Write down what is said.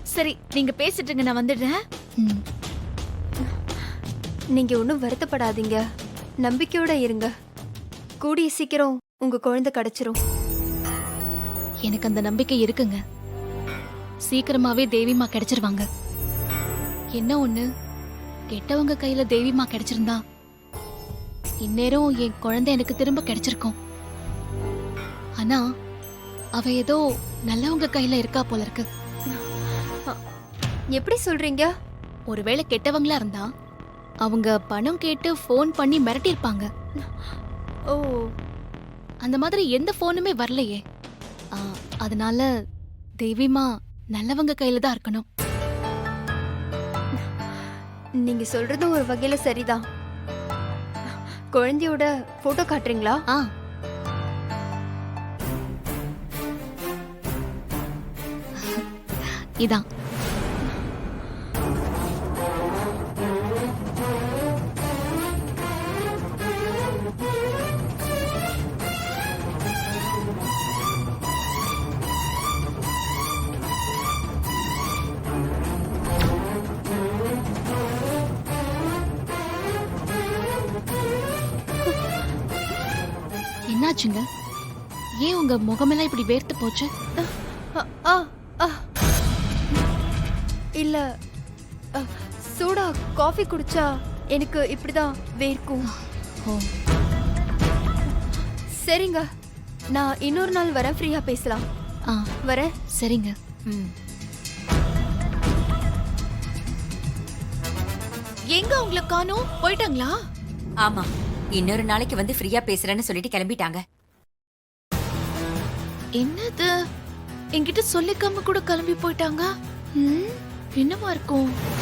சரி நீங்க பேசிட்டுங்க, நான் வந்துடுறேன். ம். நீங்க ஒன்றும் வருத்தப்படாதீங்க, நம்பிக்கையோட இருங்க. கூடிய சீக்கிரம் உங்க குழந்தை கிடைச்சிரும். எனக்கு அந்த நம்பிக்கை இருக்குங்க. சீக்கிரமாவே தேவிமா கிடைச்சிருவாங்க. என்ன ஒண்ணு, கெட்டவங்க கையில தேவிமா கிடைச்சிருந்தா இந்நேரம் என் குழந்தை எனக்கு திரும்ப கிடைச்சிருக்கும். ஆனா அவ ஏதோ நல்லவங்க கையில இருக்கா போல இருக்கு. எப்படி சொல்றீங்க? ஒருவேளை கெட்டவங்களா இருந்தா அவங்க பணம் கேட்டு ஃபோன் பண்ணி மிரட்டியிருப்பாங்க. ஓ, அந்த மாதிரி எந்த ஃபோனுமே வரலையே. அதனால தேவிமா நல்லவங்க கையில தான் இருக்கணும். நீங்க சொல்றது ஒரு வகையில சரிதான். குழந்தையோட போட்டோ காட்டுறீங்களா? இதான். என்னாச்சுங்க? ஏன் உங்க முகமெல்லாம் இப்படி வேர்த்து போச்சு? அ, ஆ, ஆ. இல்ல, அ, சூடா காஃபி குடிச்சா எனக்கு இப்படிதான் வேர்க்கும். ஓ, சரிங்க, நான் இன்னொரு நாள் வரேன், ஃப்ரீயா பேசலாம். ஆ, வரேன். சரிங்க. எங்க உங்களை காணோம்? போயிட்டாங்களா? ஆமா, இன்னொரு நாளைக்கு வந்து ஃப்ரீயா பேசுறேன்னு சொல்லிட்டு கிளம்பிட்டாங்க. என்னது, என்கிட்ட சொல்லிக்காம கூட கிளம்பி போயிட்டாங்க. என்னவா இருக்கும்?